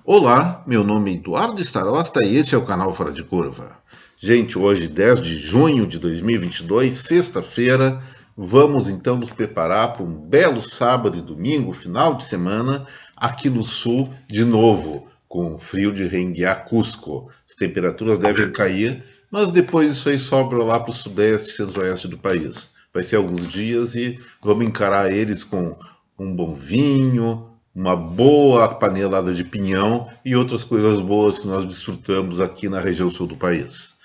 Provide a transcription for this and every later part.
Olá, meu nome é Eduardo Starosta e esse é o canal Fora de Curva. Gente, hoje, 10 de junho de 2022, sexta-feira, vamos então nos preparar para um belo sábado e domingo, final de semana, aqui no sul, de novo, com frio de reenguiar Cusco. As temperaturas devem cair, mas depois isso aí sobra lá para o sudeste e centro-oeste do país. Vai ser alguns dias e vamos encarar eles com um bom vinho, uma boa panelada de pinhão e outras coisas boas que nós desfrutamos aqui na região sul do país.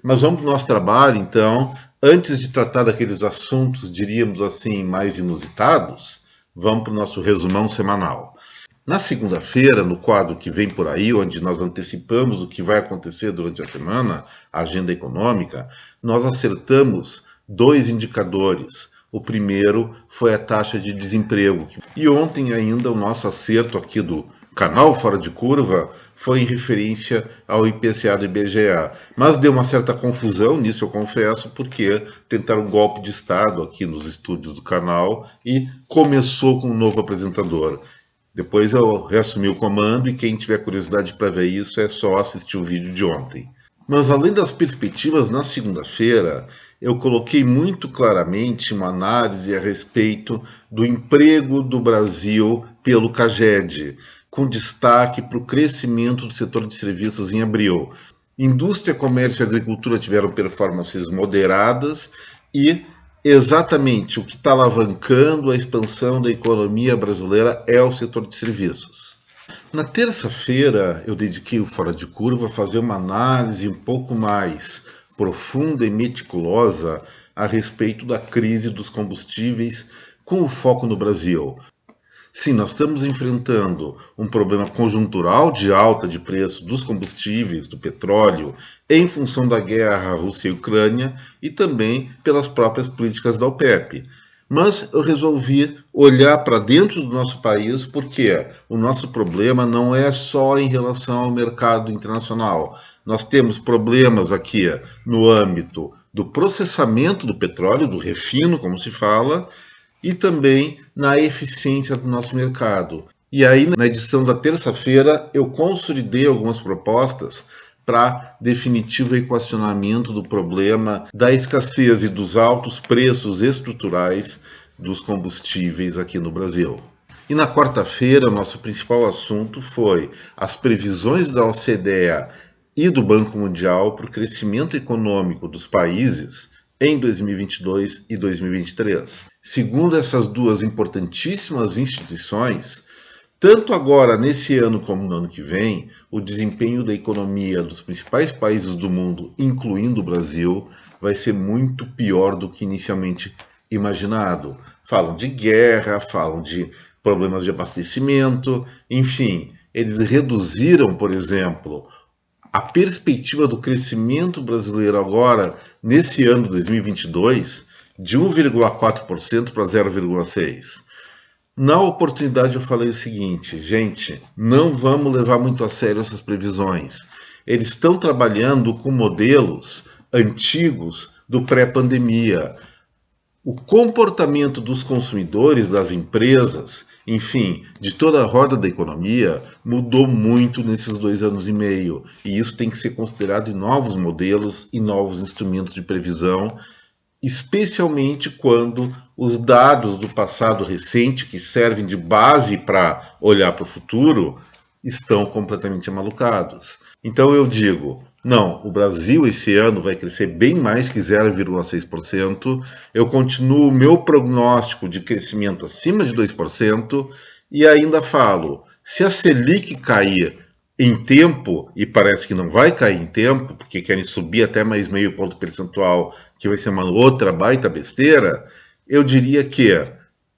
Mas vamos para o nosso trabalho, então. Antes de tratar daqueles assuntos, diríamos assim, mais inusitados, vamos para o nosso resumão semanal. Na segunda-feira, no quadro que vem por aí, onde nós antecipamos o que vai acontecer durante a semana, a agenda econômica, nós acertamos dois indicadores. O primeiro foi a taxa de desemprego. E ontem ainda o nosso acerto aqui do canal Fora de Curva foi em referência ao IPCA do IBGE. Mas deu uma certa confusão nisso, eu confesso, porque tentaram um golpe de Estado aqui nos estúdios do canal e começou com um novo apresentador. Depois eu reassumi o comando e quem tiver curiosidade para ver isso é só assistir o vídeo de ontem. Mas além das perspectivas na segunda-feira, eu coloquei muito claramente uma análise a respeito do emprego do Brasil pelo CAGED, com destaque para o crescimento do setor de serviços em abril. Indústria, comércio e agricultura tiveram performances moderadas e exatamente o que está alavancando a expansão da economia brasileira é o setor de serviços. Na terça-feira, eu dediquei o Fora de Curva a fazer uma análise um pouco mais profunda e meticulosa a respeito da crise dos combustíveis, com o foco no Brasil. Sim, nós estamos enfrentando um problema conjuntural de alta de preço dos combustíveis, do petróleo, em função da guerra Rússia e Ucrânia e também pelas próprias políticas da OPEP. Mas eu resolvi olhar para dentro do nosso país porque o nosso problema não é só em relação ao mercado internacional. Nós temos problemas aqui no âmbito do processamento do petróleo, do refino, como se fala, e também na eficiência do nosso mercado. E aí, na edição da terça-feira, eu consolidei algumas propostas para definitivo equacionamento do problema da escassez e dos altos preços estruturais dos combustíveis aqui no Brasil. E na quarta-feira, nosso principal assunto foi as previsões da OCDE e do Banco Mundial para o crescimento econômico dos países em 2022 e 2023. Segundo essas duas importantíssimas instituições, tanto agora nesse ano como no ano que vem, o desempenho da economia dos principais países do mundo, incluindo o Brasil, vai ser muito pior do que inicialmente imaginado. Falam de guerra, falam de problemas de abastecimento, enfim, eles reduziram, por exemplo, a perspectiva do crescimento brasileiro agora, nesse ano de 2022, de 1,4% para 0,6%. Na oportunidade eu falei o seguinte, gente, não vamos levar muito a sério essas previsões. Eles estão trabalhando com modelos antigos do pré-pandemia. O comportamento dos consumidores, das empresas, enfim, de toda a roda da economia, mudou muito nesses 2 anos e meio. E isso tem que ser considerado em novos modelos e novos instrumentos de previsão, especialmente quando os dados do passado recente, que servem de base para olhar para o futuro, estão completamente amalucados. Então eu digo, não, o Brasil esse ano vai crescer bem mais que 0,6%. Eu continuo o meu prognóstico de crescimento acima de 2% e ainda falo, se a Selic cair em tempo, e parece que não vai cair em tempo, porque querem subir até mais meio ponto percentual, que vai ser uma outra baita besteira, eu diria que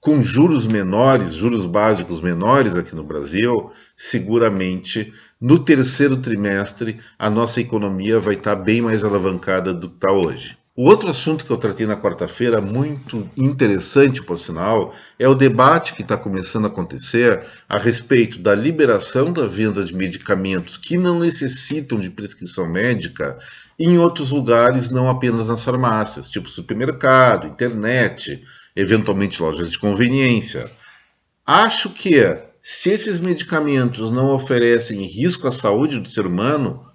com juros menores, juros básicos menores aqui no Brasil, seguramente no terceiro trimestre a nossa economia vai estar bem mais alavancada do que está hoje. O outro assunto que eu tratei na quarta-feira, muito interessante por sinal, é o debate que está começando a acontecer a respeito da liberação da venda de medicamentos que não necessitam de prescrição médica em outros lugares, não apenas nas farmácias, tipo supermercado, internet, eventualmente lojas de conveniência. Acho que Se esses medicamentos não oferecem risco à saúde do ser humano,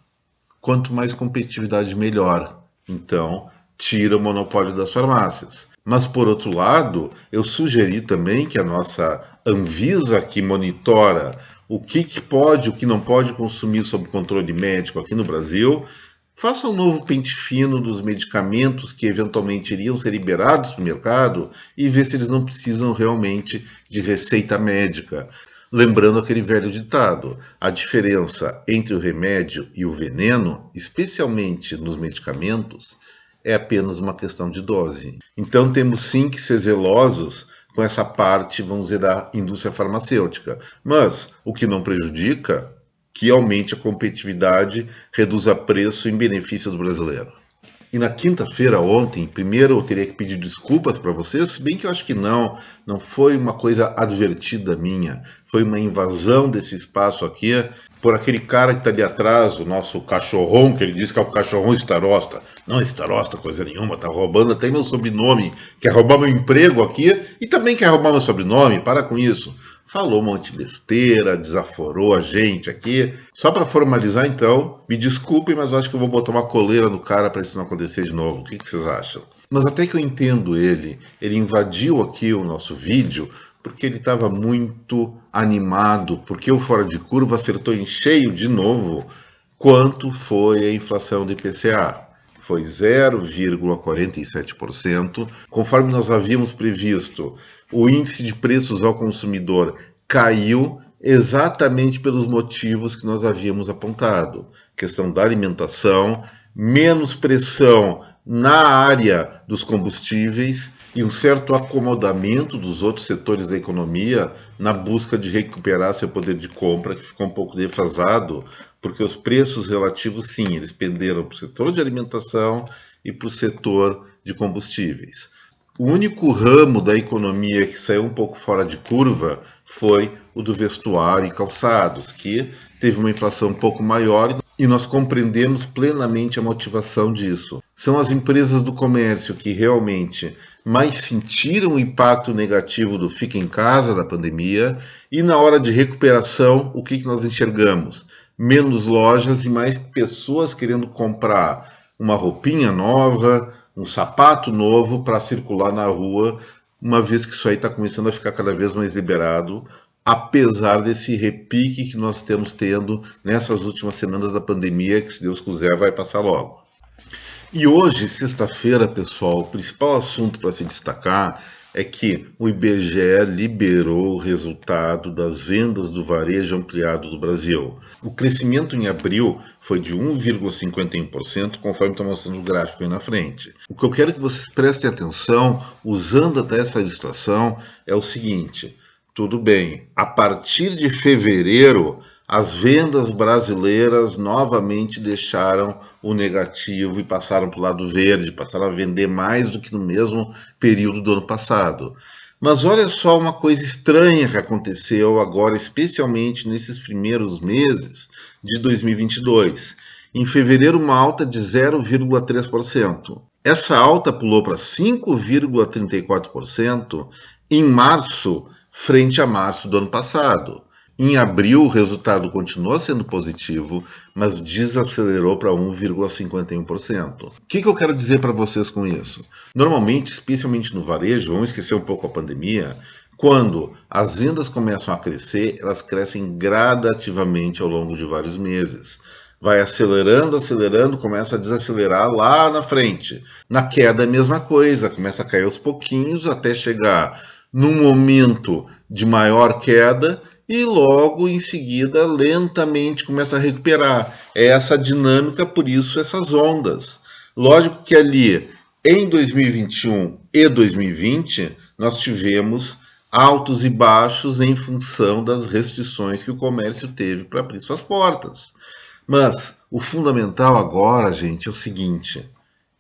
quanto mais competitividade, melhor. Então, tira o monopólio das farmácias. Mas, por outro lado, eu sugeri também que a nossa Anvisa, que monitora o que pode, o que não pode consumir sob controle médico aqui no Brasil, faça um novo pente fino dos medicamentos que eventualmente iriam ser liberados para o mercado e ver se eles não precisam realmente de receita médica. Lembrando aquele velho ditado, a diferença entre o remédio e o veneno, especialmente nos medicamentos, é apenas uma questão de dose. Então temos sim que ser zelosos com essa parte, vamos dizer, da indústria farmacêutica. Mas o que não prejudica, que aumente a competitividade, reduza preço em benefício do brasileiro. E na quinta-feira, ontem, primeiro eu teria que pedir desculpas para vocês, se bem que eu acho que não foi uma coisa advertida minha, foi uma invasão desse espaço aqui por aquele cara que está ali atrás, o nosso cachorrão, que ele diz que é o cachorrão Starosta. Não é Starosta coisa nenhuma, tá roubando até meu sobrenome, quer roubar meu emprego aqui e também quer roubar meu sobrenome, para com isso. Falou um monte de besteira, desaforou a gente aqui. Só para formalizar então, me desculpem, mas eu acho que eu vou botar uma coleira no cara para isso não acontecer de novo. O que vocês acham? Mas até que eu entendo ele invadiu aqui o nosso vídeo porque ele estava muito animado, porque o Fora de Curva acertou em cheio de novo quanto foi a inflação do IPCA. Foi 0,47%, conforme nós havíamos previsto. O índice de preços ao consumidor caiu exatamente pelos motivos que nós havíamos apontado. Questão da alimentação, menos pressão na área dos combustíveis e um certo acomodamento dos outros setores da economia na busca de recuperar seu poder de compra, que ficou um pouco defasado, porque os preços relativos, sim, eles penderam para o setor de alimentação e para o setor de combustíveis. O único ramo da economia que saiu um pouco fora de curva foi o do vestuário e calçados, que teve uma inflação um pouco maior e nós compreendemos plenamente a motivação disso. São as empresas do comércio que realmente mais sentiram o impacto negativo do fica em casa da pandemia e na hora de recuperação, o que nós enxergamos? Menos lojas e mais pessoas querendo comprar uma roupinha nova, um sapato novo para circular na rua, uma vez que isso aí está começando a ficar cada vez mais liberado, apesar desse repique que nós estamos tendo nessas últimas semanas da pandemia, que se Deus quiser vai passar logo. E hoje, sexta-feira, pessoal, o principal assunto para se destacar é que o IBGE liberou o resultado das vendas do varejo ampliado do Brasil. O crescimento em abril foi de 1,51%, conforme está mostrando o gráfico aí na frente. O que eu quero que vocês prestem atenção, usando até essa ilustração, é o seguinte: tudo bem, a partir de fevereiro, as vendas brasileiras novamente deixaram o negativo e passaram para o lado verde, passaram a vender mais do que no mesmo período do ano passado. Mas olha só uma coisa estranha que aconteceu agora, especialmente nesses primeiros meses de 2022. Em fevereiro, uma alta de 0,3%. Essa alta pulou para 5,34% em março, frente a março do ano passado. Em abril, o resultado continuou sendo positivo, mas desacelerou para 1,51%. O que eu quero dizer para vocês com isso? Normalmente, especialmente no varejo, vamos esquecer um pouco a pandemia, quando as vendas começam a crescer, elas crescem gradativamente ao longo de vários meses. Vai acelerando, começa a desacelerar lá na frente. Na queda é a mesma coisa, começa a cair aos pouquinhos até chegar num momento de maior queda e logo em seguida lentamente começa a recuperar. É essa dinâmica, por isso essas ondas. Lógico que ali em 2021 e 2020 nós tivemos altos e baixos em função das restrições que o comércio teve para abrir suas portas. Mas o fundamental agora, gente, é o seguinte: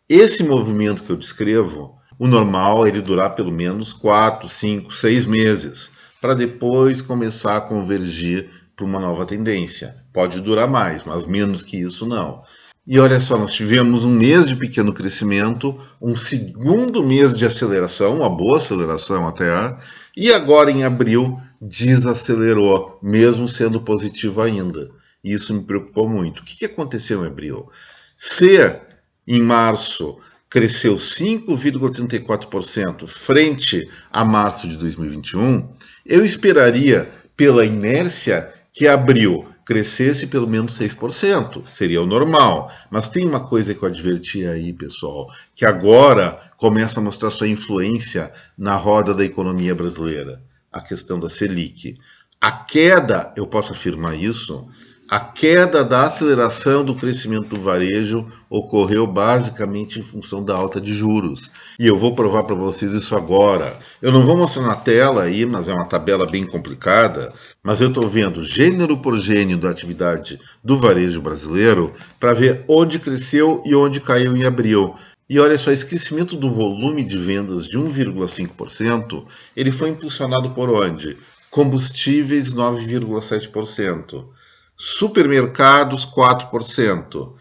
esse movimento que eu descrevo, o normal é ele durar pelo menos 4, 5, 6 meses, para depois começar a convergir para uma nova tendência. Pode durar mais, mas menos que isso não. E olha só, nós tivemos um mês de pequeno crescimento, um segundo mês de aceleração, uma boa aceleração até, e agora em abril desacelerou, mesmo sendo positivo ainda. E isso me preocupou muito. O que aconteceu em abril? Se em março cresceu 5,34% frente a março de 2021, eu esperaria, pela inércia, que abril crescesse pelo menos 6%. Seria o normal. Mas tem uma coisa que eu adverti aí, pessoal, que agora começa a mostrar sua influência na roda da economia brasileira. A questão da Selic. A queda, eu posso afirmar isso, a queda da aceleração do crescimento do varejo ocorreu basicamente em função da alta de juros. E eu vou provar para vocês isso agora. Eu não vou mostrar na tela aí, mas é uma tabela bem complicada. Mas eu estou vendo gênero por gênero da atividade do varejo brasileiro para ver onde cresceu e onde caiu em abril. E olha só, esse crescimento do volume de vendas de 1,5%, ele foi impulsionado por onde? Combustíveis 9,7%. Supermercados, 4%.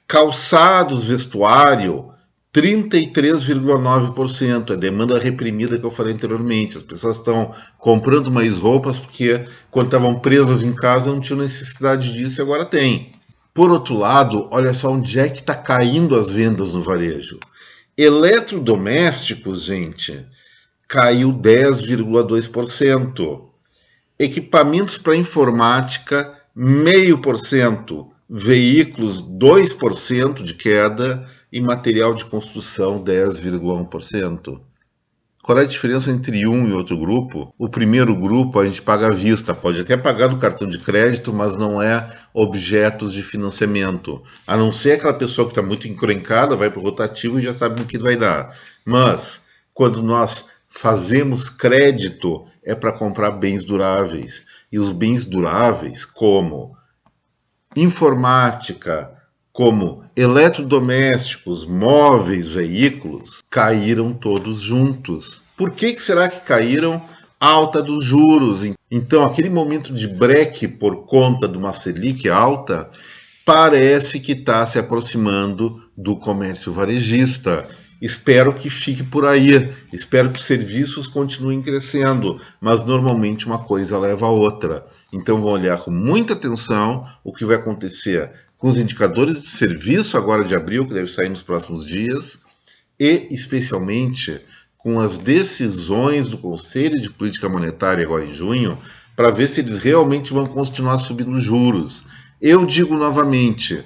Calçados, vestuário, 33,9%. É demanda reprimida que eu falei anteriormente. As pessoas estão comprando mais roupas porque, quando estavam presas em casa, não tinham necessidade disso e agora tem. Por outro lado, olha só onde é que está caindo as vendas no varejo. Eletrodomésticos, gente, caiu 10,2%. Equipamentos para informática, 0,5%, veículos 2% de queda e material de construção 10,1%. Qual é a diferença entre um e outro grupo? O primeiro grupo a gente paga à vista, pode até pagar no cartão de crédito, mas não é objetos de financiamento. A não ser aquela pessoa que está muito encrencada, vai para o rotativo e já sabe o que vai dar. Mas, quando nós fazemos crédito, é para comprar bens duráveis. E os bens duráveis, como informática, como eletrodomésticos, móveis, veículos, caíram todos juntos. Por que será que caíram? Alta dos juros. Então, aquele momento de breque por conta de uma Selic alta, parece que está se aproximando do comércio varejista. Espero que fique por aí, espero que os serviços continuem crescendo, mas normalmente uma coisa leva a outra. Então vão olhar com muita atenção o que vai acontecer com os indicadores de serviço agora de abril, que deve sair nos próximos dias, e especialmente com as decisões do Conselho de Política Monetária agora em junho, para ver se eles realmente vão continuar subindo juros. Eu digo novamente,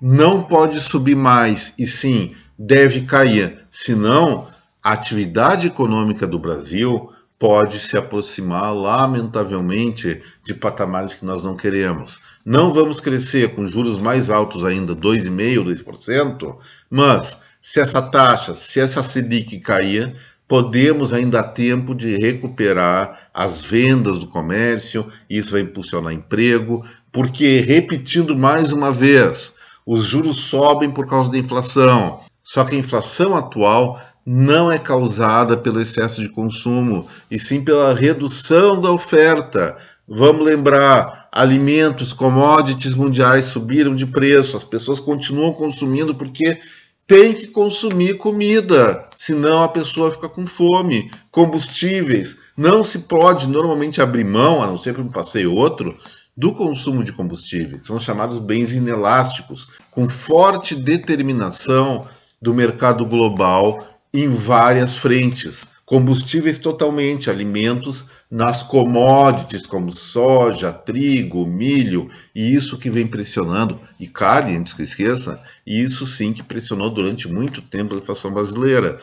não pode subir mais, e sim, deve cair, senão a atividade econômica do Brasil pode se aproximar lamentavelmente de patamares que nós não queremos. Não vamos crescer com juros mais altos ainda, 2,5%, 2%, mas se essa taxa, se essa Selic cair, podemos ainda dar tempo de recuperar as vendas do comércio, isso vai impulsionar emprego, porque, repetindo mais uma vez, os juros sobem por causa da inflação. Só que a inflação atual não é causada pelo excesso de consumo, e sim pela redução da oferta. Vamos lembrar, alimentos, commodities mundiais subiram de preço, as pessoas continuam consumindo porque tem que consumir comida, senão a pessoa fica com fome. Combustíveis, não se pode normalmente abrir mão, a não ser para um passeio ou outro, do consumo de combustíveis. São chamados bens inelásticos, com forte determinação do mercado global em várias frentes. Combustíveis totalmente, alimentos nas commodities como soja, trigo, milho, e isso que vem pressionando, e carne, antes que eu esqueça, e isso sim que pressionou durante muito tempo a inflação brasileira.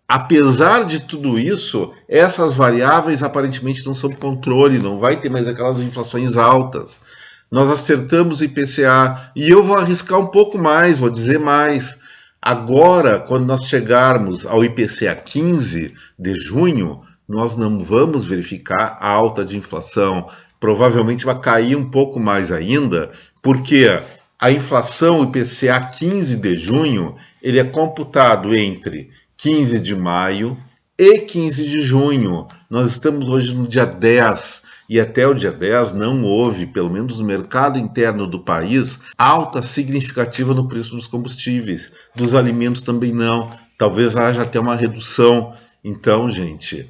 Apesar de tudo isso, essas variáveis aparentemente não são controle, não vai ter mais aquelas inflações altas. Nós acertamos o IPCA, e eu vou arriscar um pouco mais, vou dizer mais. Agora, quando nós chegarmos ao IPCA 15 de junho, nós não vamos verificar a alta de inflação. Provavelmente vai cair um pouco mais ainda, porque a inflação, o IPCA 15 de junho, ele é computado entre 15 de maio e 15 de junho. Nós estamos hoje no dia 10 e até o dia 10 não houve, pelo menos no mercado interno do país, alta significativa no preço dos combustíveis. Dos alimentos também não. Talvez haja até uma redução. Então, gente,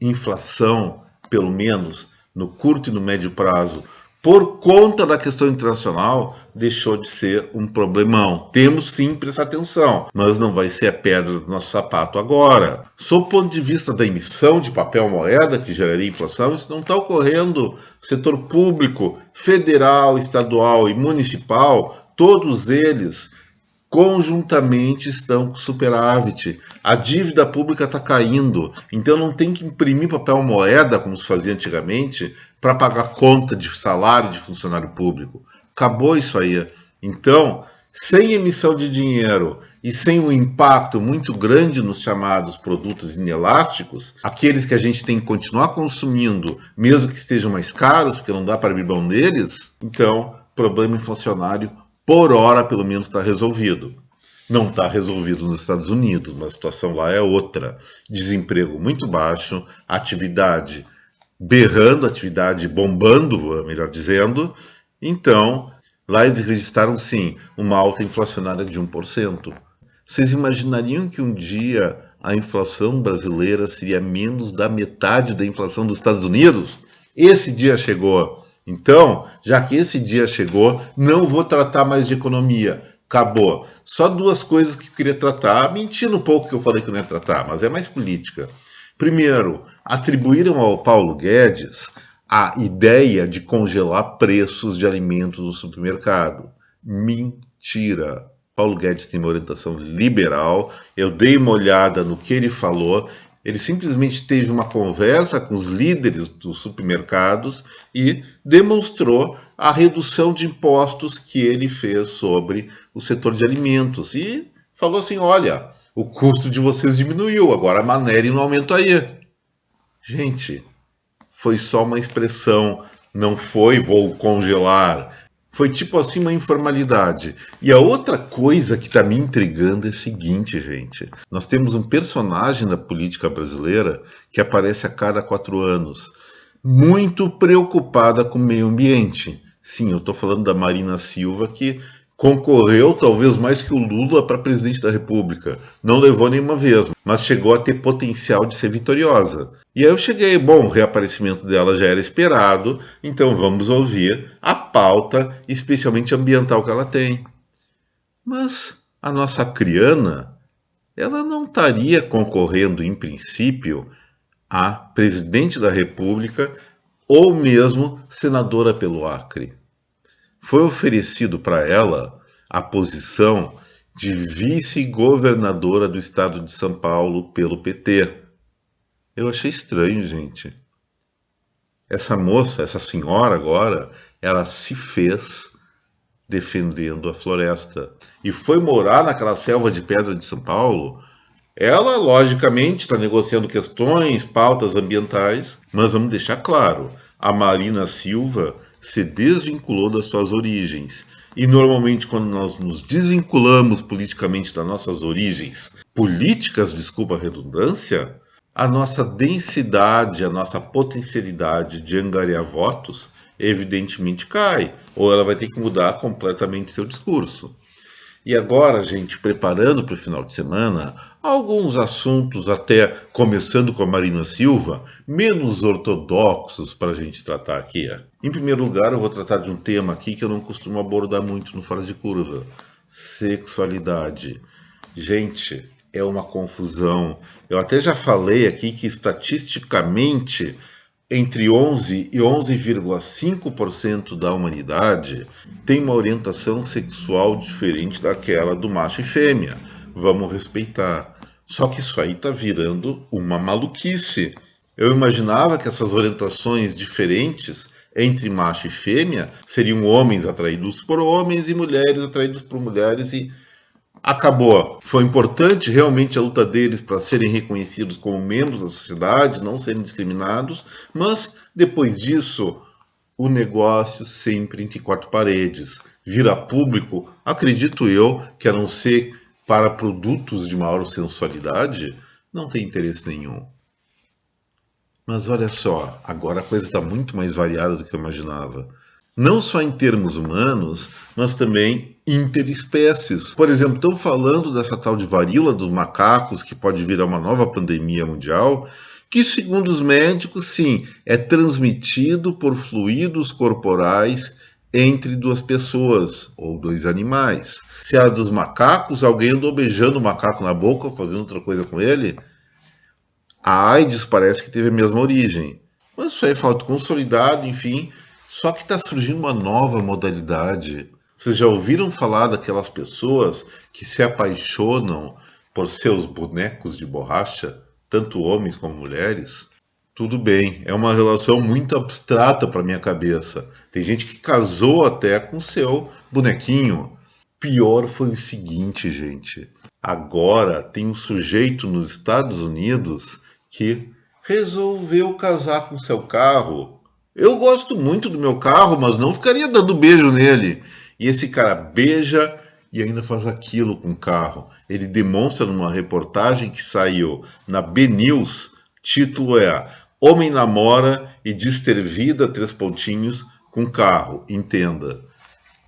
inflação pelo menos no curto e no médio prazo, por conta da questão internacional, deixou de ser um problemão. Temos sim que prestar atenção, mas não vai ser a pedra do nosso sapato agora. Sob o ponto de vista da emissão de papel moeda, que geraria inflação, isso não está ocorrendo. O setor público, federal, estadual e municipal, todos eles conjuntamente estão com superávit. A dívida pública está caindo, então não tem que imprimir papel moeda, como se fazia antigamente, para pagar conta de salário de funcionário público. Acabou isso aí. Então, sem emissão de dinheiro e sem um impacto muito grande nos chamados produtos inelásticos, aqueles que a gente tem que continuar consumindo, mesmo que estejam mais caros, porque não dá para abrir mão deles, então, problema inflacionário por hora, pelo menos, está resolvido. Não está resolvido nos Estados Unidos, mas a situação lá é outra. Desemprego muito baixo, atividade berrando, atividade bombando, melhor dizendo. Então, lá eles registraram, sim, uma alta inflacionária de 1%. Vocês imaginariam que um dia a inflação brasileira seria menos da metade da inflação dos Estados Unidos? Esse dia chegou. Então, já que esse dia chegou, não vou tratar mais de economia. Acabou. Só duas coisas que eu queria tratar. Mentindo um pouco que eu falei que não ia tratar, mas é mais política. Primeiro, atribuíram ao Paulo Guedes a ideia de congelar preços de alimentos no supermercado. Mentira. Paulo Guedes tem uma orientação liberal. Eu dei uma olhada no que ele falou. Ele simplesmente teve uma conversa com os líderes dos supermercados e demonstrou a redução de impostos que ele fez sobre o setor de alimentos. E falou assim, olha, o custo de vocês diminuiu, agora manerem no aumento aí. Gente, foi só uma expressão, não foi vou congelar. Foi tipo assim uma informalidade. E a outra coisa que está me intrigando é o seguinte, gente. Nós temos um personagem da política brasileira que aparece a cada 4 anos, muito preocupada com o meio ambiente. Sim, eu estou falando da Marina Silva, que concorreu talvez mais que o Lula para presidente da República. Não levou nenhuma vez, mas chegou a ter potencial de ser vitoriosa. E aí eu cheguei, bom, o reaparecimento dela já era esperado, então vamos ouvir a pauta, especialmente ambiental, que ela tem. Mas a nossa Criana, ela não estaria concorrendo, em princípio, a presidente da República ou mesmo senadora pelo Acre. Foi oferecido para ela a posição de vice-governadora do estado de São Paulo pelo PT. Eu achei estranho, gente. Essa moça, essa senhora agora, ela se fez defendendo a floresta e foi morar naquela selva de pedra de São Paulo. Ela, logicamente, está negociando questões, pautas ambientais, mas vamos deixar claro, a Marina Silva se desvinculou das suas origens. E normalmente quando nós nos desvinculamos politicamente das nossas origens políticas, desculpa a redundância, a nossa densidade, a nossa potencialidade de angariar votos evidentemente cai, ou ela vai ter que mudar completamente seu discurso. E agora, gente, preparando para o final de semana, alguns assuntos, até começando com a Marina Silva, menos ortodoxos para a gente tratar aqui. Em primeiro lugar, eu vou tratar de um tema aqui que eu não costumo abordar muito no Fora de Curva: sexualidade. Gente, é uma confusão. Eu até já falei aqui que estatisticamente entre 11 e 11,5% da humanidade tem uma orientação sexual diferente daquela do macho e fêmea. Vamos respeitar. Só que isso aí está virando uma maluquice. Eu imaginava que essas orientações diferentes entre macho e fêmea seriam homens atraídos por homens e mulheres atraídas por mulheres e acabou. Foi importante realmente a luta deles para serem reconhecidos como membros da sociedade, não serem discriminados, mas depois disso, o negócio sempre entre 4 paredes. Vira público, acredito eu, que a não ser para produtos de maior sensualidade, não tem interesse nenhum. Mas olha só, agora a coisa está muito mais variada do que eu imaginava. Não só em termos humanos, mas também interespécies. Por exemplo, estão falando dessa tal de varíola dos macacos, que pode virar uma nova pandemia mundial, que, segundo os médicos, sim, é transmitido por fluidos corporais entre duas pessoas ou dois animais. Se era dos macacos, alguém andou beijando o macaco na boca ou fazendo outra coisa com ele. A AIDS parece que teve a mesma origem. Mas isso aí é fato consolidado, enfim. Só que está surgindo uma nova modalidade. Vocês já ouviram falar daquelas pessoas que se apaixonam por seus bonecos de borracha, tanto homens como mulheres? Tudo bem, é uma relação muito abstrata para minha cabeça. Tem gente que casou até com seu bonequinho. Pior foi o seguinte, gente. Agora tem um sujeito nos Estados Unidos que resolveu casar com seu carro. Eu gosto muito do meu carro, mas não ficaria dando beijo nele. E esse cara beija e ainda faz aquilo com o carro. Ele demonstra numa reportagem que saiu na B-News, título é Homem namora e diz ter vida, 3 pontinhos, com carro. Entenda.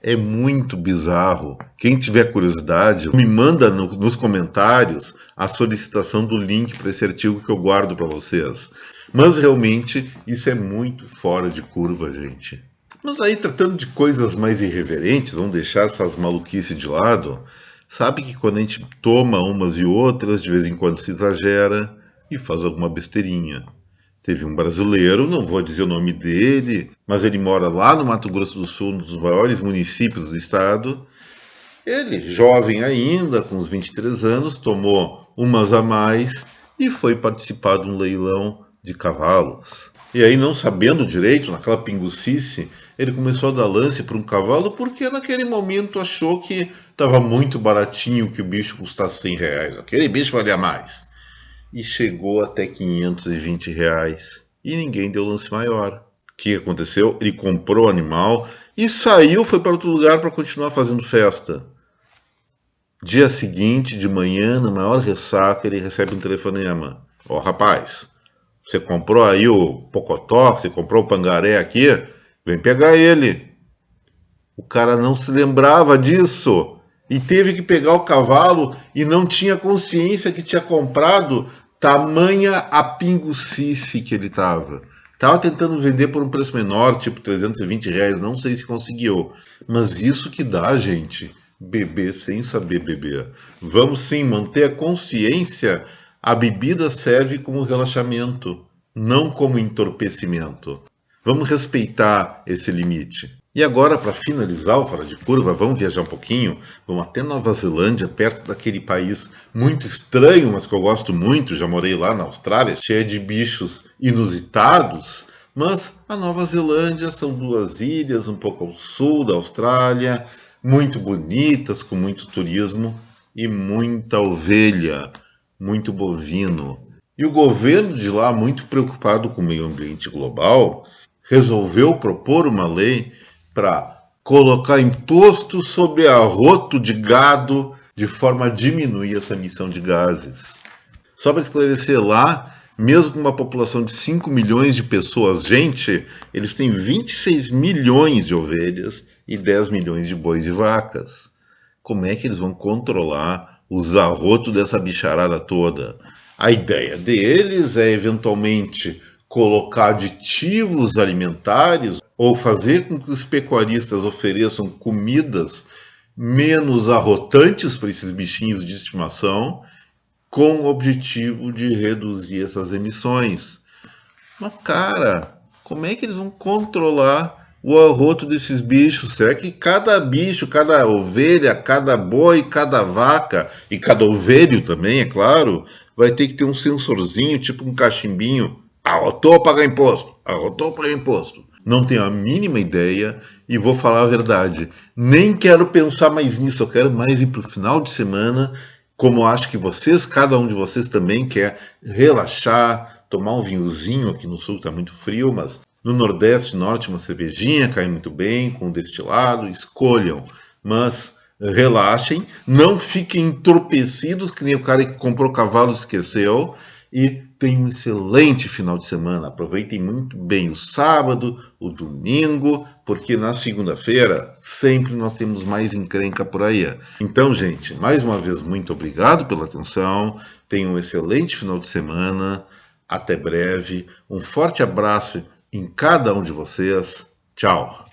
É muito bizarro. Quem tiver curiosidade, me manda nos comentários a solicitação do link para esse artigo que eu guardo para vocês. Mas realmente isso é muito fora de curva, gente. Mas aí, tratando de coisas mais irreverentes, vamos deixar essas maluquices de lado. Sabe que quando a gente toma umas e outras, de vez em quando se exagera e faz alguma besteirinha. Teve um brasileiro, não vou dizer o nome dele, mas ele mora lá no Mato Grosso do Sul, um dos maiores municípios do estado. Ele, jovem ainda, com uns 23 anos, tomou umas a mais e foi participar de um leilão de cavalos. E aí, não sabendo direito, naquela pingucice, ele começou a dar lance para um cavalo porque naquele momento achou que estava muito baratinho, que o bicho custasse R$100. Aquele bicho valia mais. E chegou até R$520 e ninguém deu lance maior. O que aconteceu? Ele comprou o animal e saiu, foi para outro lugar para continuar fazendo festa. Dia seguinte, de manhã, na maior ressaca, ele recebe um telefonema. Ó, rapaz, você comprou aí o Pocotó, você comprou o Pangaré aqui? Vem pegar ele. O cara não se lembrava disso e teve que pegar o cavalo e não tinha consciência que tinha comprado, tamanha a pingucice que ele estava. Estava tentando vender por um preço menor, tipo R$320, não sei se conseguiu. Mas isso que dá, gente, beber sem saber beber. Vamos sim manter a consciência. A bebida serve como relaxamento, não como entorpecimento. Vamos respeitar esse limite. E agora, para finalizar o Fora de Curva, vamos viajar um pouquinho, vamos até Nova Zelândia, perto daquele país muito estranho, mas que eu gosto muito, já morei lá na Austrália, cheia de bichos inusitados, mas a Nova Zelândia são 2 ilhas, um pouco ao sul da Austrália, muito bonitas, com muito turismo e muita ovelha, muito bovino. E o governo de lá, muito preocupado com o meio ambiente global, resolveu propor uma lei para colocar imposto sobre arroto de gado de forma a diminuir essa emissão de gases. Só para esclarecer lá, mesmo com uma população de 5 milhões de pessoas, gente, eles têm 26 milhões de ovelhas e 10 milhões de bois e vacas. Como é que eles vão controlar os arrotos dessa bicharada toda? A ideia deles é eventualmente colocar aditivos alimentares ou fazer com que os pecuaristas ofereçam comidas menos arrotantes para esses bichinhos de estimação, com o objetivo de reduzir essas emissões. Mas, cara, como é que eles vão controlar o arroto desses bichos? Será que cada bicho, cada ovelha, cada boi, cada vaca e cada ovelho também, é claro, vai ter que ter um sensorzinho, tipo um cachimbinho? Arrotou a pagar imposto, arrotou a pagar imposto. Não tenho a mínima ideia e vou falar a verdade. Nem quero pensar mais nisso, eu quero mais ir para o final de semana, como acho que vocês, cada um de vocês também quer relaxar, tomar um vinhozinho. Aqui no sul está muito frio, mas no Nordeste, Norte, uma cervejinha cai muito bem, com destilado, escolham. Mas relaxem, não fiquem entorpecidos, que nem o cara que comprou cavalo esqueceu, e tenham um excelente final de semana. Aproveitem muito bem o sábado, o domingo, porque na segunda-feira sempre nós temos mais encrenca por aí. Então, gente, mais uma vez, muito obrigado pela atenção. Tenham um excelente final de semana. Até breve, um forte abraço em cada um de vocês. Tchau!